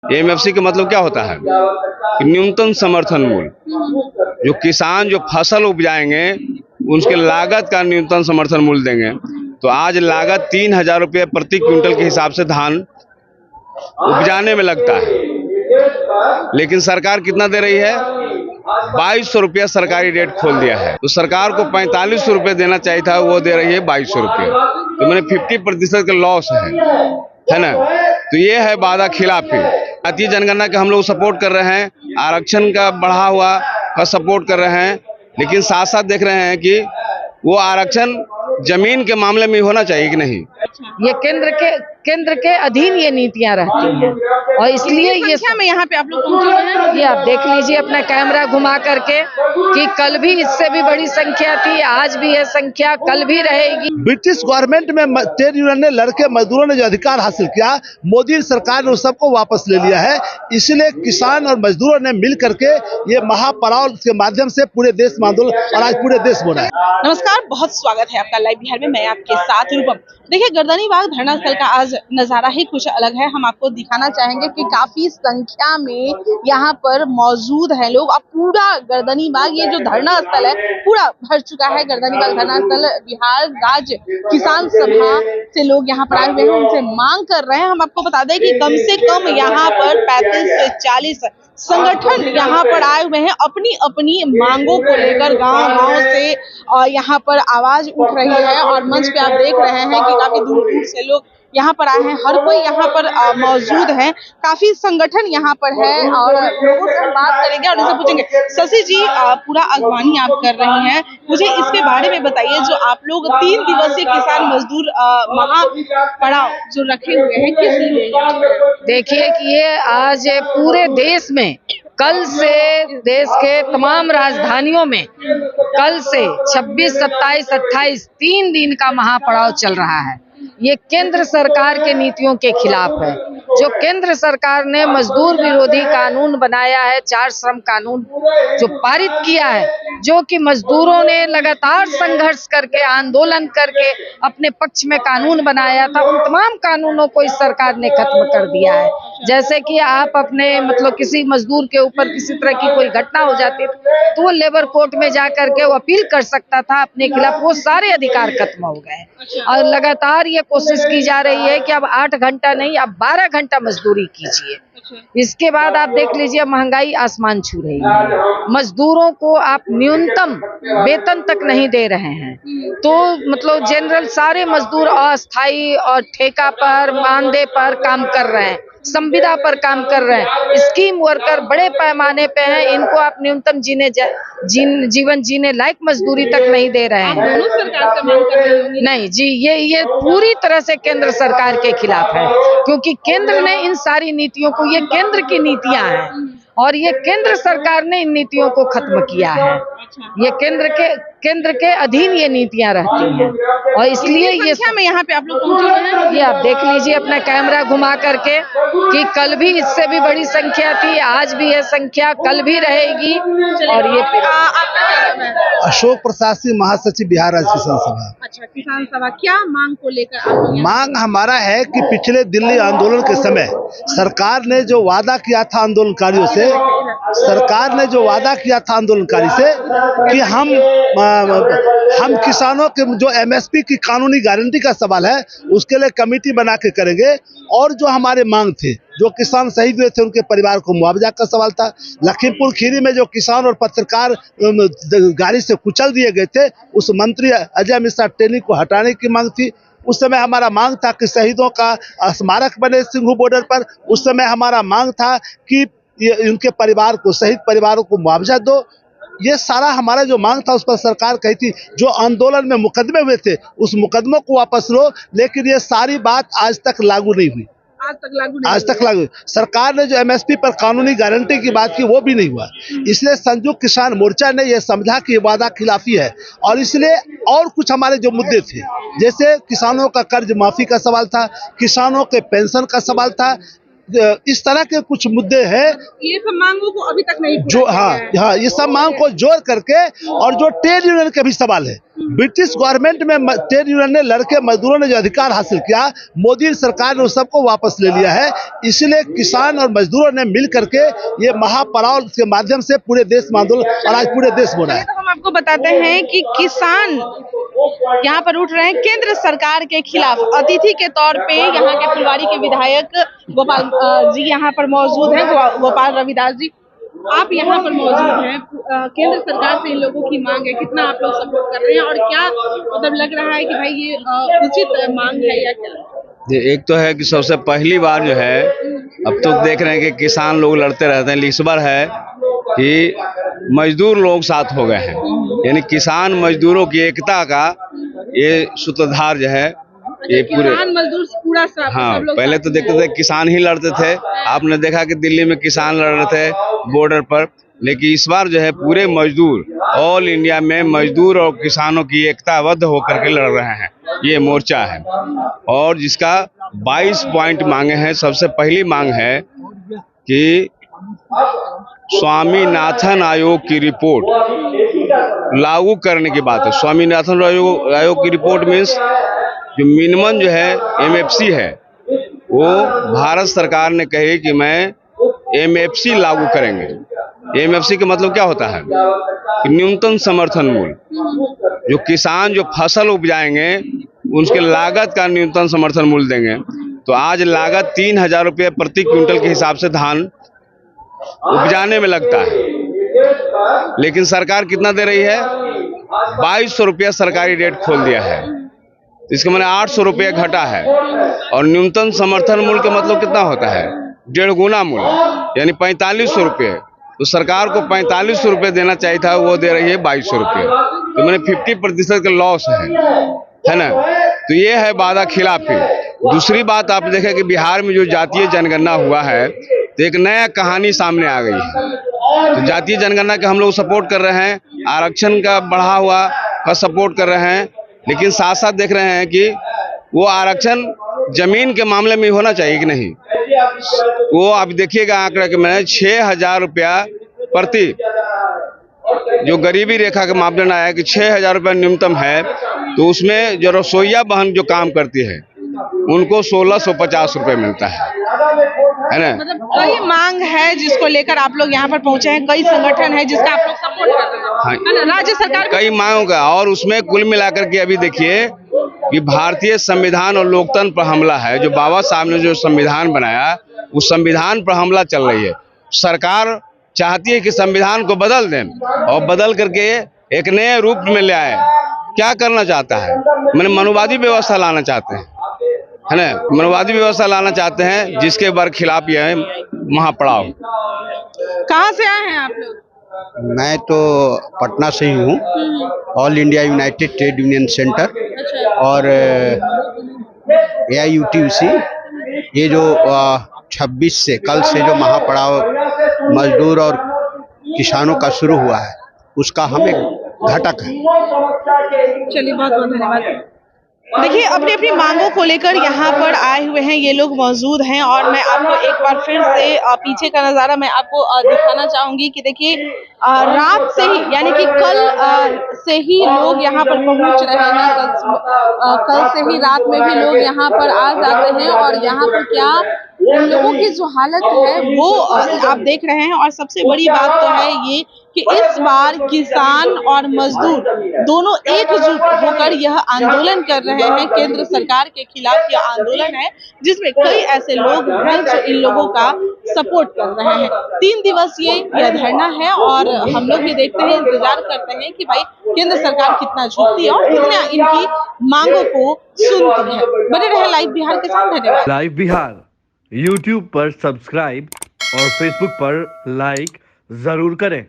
MFC का मतलब क्या होता है कि न्यूनतम समर्थन मूल्य। जो किसान जो फसल उपजाएंगे उसके लागत का न्यूनतम समर्थन मूल्य देंगे। तो आज लागत 3,000 रुपये प्रति क्विंटल के हिसाब से धान उपजाने में लगता है, लेकिन सरकार कितना दे रही है? 2200 रुपया सरकारी रेट खोल दिया है। तो सरकार को 4500 रुपये देना चाहिए था, वो दे रही है 2200 रुपये। तो मैंने 50% का लॉस है ना। तो ये है वादा खिलाफी। जातीय जनगणना का हम लोग सपोर्ट कर रहे हैं, आरक्षण का बढ़ा हुआ का सपोर्ट कर रहे हैं, लेकिन साथ साथ देख रहे हैं कि वो आरक्षण जमीन के मामले में होना चाहिए कि नहीं। ये केंद्र के अधीन ये नीतियां रहती हैं और इसलिए ये में यहाँ पे आप लोग पहुंचे हैं। ये आप देख लीजिए अपना कैमरा घुमा करके कि कल भी इससे भी बड़ी संख्या थी, आज भी है संख्या, कल भी रहेगी। ब्रिटिश गवर्नमेंट में ट्रेड यूनियन ने लड़के मजदूरों ने जो अधिकार हासिल किया, मोदी सरकार ने उस सबको वापस ले लिया है। इसलिए किसान और मजदूरों ने मिल करके ये महापड़ाव के माध्यम से पूरे देश में आंदोलन और आज पूरे देश में हो रहा है। नमस्कार, बहुत स्वागत है आपका लाइव बिहार में। मैं आपके साथ रूपम। देखिए, गर्दनीबाग धरना स्थल का आज नजारा ही कुछ अलग है। हम आपको दिखाना चाहेंगे कि काफी संख्या में यहाँ पर मौजूद हैं लोग। अब पूरा गर्दनीबाग ये जो धरना स्थल है पूरा भर चुका है। गर्दनीबाग धरना स्थल बिहार राज्य किसान सभा से लोग यहाँ पर आए हुए हैं, उनसे मांग कर रहे हैं। हम आपको बता दें कि कम से कम यहाँ पर 35 से 40 संगठन यहाँ पर आए हुए हैं, अपनी अपनी मांगों को लेकर गांव-गांव से यहाँ पर आवाज उठ रही है। और मंच पे आप देख रहे हैं कि काफी दूर दूर से लोग यहाँ पर आए हैं, हर कोई यहाँ पर मौजूद है। काफी संगठन यहाँ पर है और लोगों से हम बात करेंगे और इनसे पूछेंगे। शशि जी, पूरा अगवानी आप कर रही हैं, मुझे इसके बारे में बताइए। जो आप लोग 3 दिवसीय किसान मजदूर महापड़ाव जो रखे हुए हैं, किस लिए? देखिए कि ये आज पूरे देश में कल से देश के तमाम राजधानियों में कल से 26, 27, 28 3 दिन का महापड़ाव चल रहा है। ये केंद्र सरकार के नीतियों के खिलाफ है। जो केंद्र सरकार ने मजदूर विरोधी कानून बनाया है, 4 श्रम कानून जो पारित किया है, जो कि मजदूरों ने लगातार संघर्ष करके आंदोलन करके अपने पक्ष में कानून बनाया था, उन तमाम कानूनों को इस सरकार ने खत्म कर दिया है। जैसे कि आप अपने मतलब किसी मजदूर के ऊपर किसी तरह की कोई घटना हो जाती तो वो लेबर कोर्ट में जा करके वो अपील कर सकता था अपने खिलाफ, वो सारे अधिकार खत्म हो गए। और लगातार ये कोशिश की जा रही है कि अब 8 घंटा नहीं, अब 12 घंटा मजदूरी कीजिए। इसके बाद आप देख लीजिए महंगाई आसमान छू रही है, मजदूरों को आप न्यूनतम वेतन तक नहीं दे रहे हैं। तो मतलब जनरल सारे मजदूर अस्थायी और ठेका पर मानदेय पर काम कर रहे हैं, संविदा पर काम कर रहे हैं। स्कीम वर्कर बड़े पैमाने पे हैं, इनको आप न्यूनतम जीवन जीने लायक मजदूरी तक नहीं दे रहे हैं। सरकार से मांग कर रहे हैं? नहीं जी, ये पूरी तरह से केंद्र सरकार के खिलाफ है, क्योंकि केंद्र ने इन सारी नीतियों को, ये केंद्र की नीतियां हैं और ये केंद्र सरकार ने इन नीतियों को खत्म किया है। ये केंद्र के अधीन ये नीतियां रहती हैं और इसलिए ये में यहाँ पे आप लोग पहुंचे हैं। ये आप देख लीजिए अपना कैमरा घुमा करके कि कल भी इससे भी बड़ी संख्या थी, आज भी है संख्या, कल भी रहेगी। और ये आपका क्या नाम है? अशोक प्रसाद सिंह, महासचिव बिहार राज्य किसान सभा। अच्छा, किसान सभा क्या मांग को लेकर आप लोग यहाँ? मांग हमारा है कि पिछले दिल्ली आंदोलन के समय सरकार ने जो वादा किया था आंदोलनकारियों से, सरकार ने जो वादा किया था आंदोलनकारी से कि हम किसानों के जो एमएसपी की कानूनी गारंटी का सवाल है उसके लिए कमेटी बना के करेंगे। और जो हमारे मांग थे, जो किसान शहीद हुए थे उनके परिवार को मुआवजा का सवाल था। लखीमपुर खीरी में जो किसान और पत्रकार गाड़ी से कुचल दिए गए थे, उस मंत्री अजय मिश्रा टेनी को हटाने की मांग थी। उस समय हमारा मांग था कि शहीदों का स्मारक बने सिंघू बॉर्डर पर। उस समय हमारा मांग था कि उनके परिवार को, शहीद परिवारों को मुआवजा दो। ये सारा हमारा जो मांग था उस पर सरकार कही थी जो आंदोलन में मुकदमे हुए थे उस मुकदमों को वापस लो, लेकिन ये सारी बात आज तक लागू नहीं हुई। आज तक लागू सरकार ने जो एमएसपी पर कानूनी गारंटी की बात की वो भी नहीं हुआ। इसलिए संयुक्त किसान मोर्चा ने यह समझा कि वादा खिलाफी है और इसलिए और कुछ हमारे जो मुद्दे थे, जैसे किसानों का कर्ज माफी का सवाल था, किसानों के पेंशन का सवाल था, इस तरह के कुछ मुद्दे हैं ये सब मांगों को अभी तक नहीं पूरा जो, किया गया है। हाँ, ये सब मांग को जोड़ करके, और जो ट्रेड यूनियन के भी सवाल है। ब्रिटिश गवर्नमेंट में ट्रेड यूनियन ने लड़के मजदूरों ने जो अधिकार हासिल किया, मोदी सरकार ने उस सबको वापस ले लिया है। इसलिए किसान और मजदूरों ने मिल करके ये महापड़ाव के माध्यम से पूरे देश में आंदोलन, और आज पूरे देश में हो रहा है। तो हम आपको बताते हैं कि किसान यहाँ पर उठ रहे हैं केंद्र सरकार के खिलाफ। अतिथि के तौर पे यहाँ के फुलवारी के विधायक गोपाल जी यहाँ पर मौजूद हैं, गोपाल रविदास जी। आप यहाँ पर मौजूद हैं, केंद्र सरकार से इन लोगों की मांग है, कितना आप लोग सपोर्ट कर रहे हैं और क्या मतलब लग रहा है कि भाई ये उचित मांग है या क्या? एक तो है कि सबसे पहली बार जो है, अब तो देख रहे हैं कि किसान लोग लड़ते रहते हैं, लेकिन इस बार है कि मजदूर लोग साथ हो गए हैं, यानी किसान मजदूरों की एकता का ये सूत्रधार जो है, ये पूरे किसान मजदूर पूरा सब हाँ, सब लोग पहले तो देखते थे किसान ही लड़ते थे। आपने देखा कि दिल्ली में किसान लड़ रहे थे बॉर्डर पर, लेकिन इस बार जो है पूरे मजदूर, ऑल इंडिया में मजदूर और किसानों की एकताबद्ध होकर के लड़ रहे हैं। ये मोर्चा है और जिसका 22 पॉइंट मांगे हैं। सबसे पहली मांग है कि स्वामीनाथन आयोग की रिपोर्ट लागू करने की बात है। स्वामीनाथन आयोग की रिपोर्ट मीन्स जो मिनिमम जो है MFC है, वो भारत सरकार ने कही कि मैं MFC लागू करेंगे। MFC का मतलब क्या होता है कि न्यूनतम समर्थन मूल्य। जो किसान जो फसल उपजाएंगे उसके लागत का न्यूनतम समर्थन मूल्य देंगे। तो आज लागत 3,000 रुपये प्रति क्विंटल के हिसाब से धान उपजाने में लगता है, लेकिन सरकार कितना दे रही है? 2200 रुपया सरकारी रेट खोल दिया है। इसके मैंने 800 रुपये घटा है। और न्यूनतम समर्थन मूल्य का मतलब कितना होता है? 1.5 गुना मूल्य, यानी 4500 रुपये। तो सरकार को 4500 रुपये देना चाहिए था, वो दे रही है 2200 रुपये। तो मैंने 50% का लॉस है ना। तो ये है वादा खिलाफी। दूसरी बात आप देखें कि बिहार में जो जातीय जनगणना हुआ है, तो एक नया कहानी सामने आ गई है। तो जातीय जनगणना का हम लोग सपोर्ट कर रहे हैं, आरक्षण का बढ़ा हुआ का सपोर्ट कर रहे हैं, लेकिन साथ साथ देख रहे हैं कि वो आरक्षण जमीन के मामले में होना चाहिए कि नहीं। वो आप देखिएगा आंकड़ा कि मैंने 6,000 रुपया प्रति, जो गरीबी रेखा का मापदंड आया कि 6,000 रुपया न्यूनतम है, तो उसमें जो रसोईया बहन जो काम करती है उनको 1,650 रुपये मिलता है ना। मतलब कई मांग है जिसको लेकर आप लोग यहाँ पर पहुंचे हैं, कई संगठन है जिसका आप लोग सपोर्ट कर रहे हैं, है ना? राज्य सरकार कई मांगों का, और उसमें कुल मिलाकर के अभी देखिए कि भारतीय संविधान और लोकतंत्र पर हमला है। जो बाबा साहब ने जो संविधान बनाया, उस संविधान पर हमला चल रही है। सरकार चाहती है कि संविधान को बदल दें और बदल करके एक नए रूप में ले आए। क्या करना चाहता है? मैंने मनुवादी व्यवस्था लाना चाहते हैं, है ना। मनुवादी व्यवस्था लाना चाहते हैं, जिसके खिलाफ यह है महापड़ाव। कहाँ से आए हैं आप लोग? मैं तो पटना से ही हूँ, all India United trade union centre और AIUTUC। ये जो 26 से कल से जो महापड़ाव मजदूर और किसानों का शुरू हुआ है, उसका हम एक घटक है। चलिए, बहुत बहुत धन्यवाद। देखिए, अपनी अपनी मांगों को लेकर यहाँ पर आए हुए हैं ये लोग मौजूद हैं, और मैं आपको एक बार फिर से पीछे का नज़ारा मैं आपको दिखाना चाहूंगी कि देखिए रात से ही, यानी कि कल से ही लोग यहाँ पर पहुँच रहे हैं। कल से ही रात में भी लोग यहाँ पर आ जाते हैं, और यहाँ पर क्या उन लोगों की जो हालत है वो आप देख रहे हैं। और सबसे बड़ी बात तो है ये कि इस बार किसान और मजदूर दोनों एकजुट होकर यह आंदोलन कर रहे हैं। केंद्र सरकार के खिलाफ यह आंदोलन है, जिसमें कई ऐसे लोग हैं जो इन लोगों का सपोर्ट कर रहे हैं। 3 दिवसीय यह धरना है, और हम लोग भी देखते हैं, इंतजार करते हैं कि भाई केंद्र सरकार कितना झुकती है और कितना इनकी मांगों को सुनती है। बने रहे लाइव बिहार के साथ। धन्यवाद। लाइव बिहार YouTube पर सब्सक्राइब और Facebook पर लाइक जरूर करें।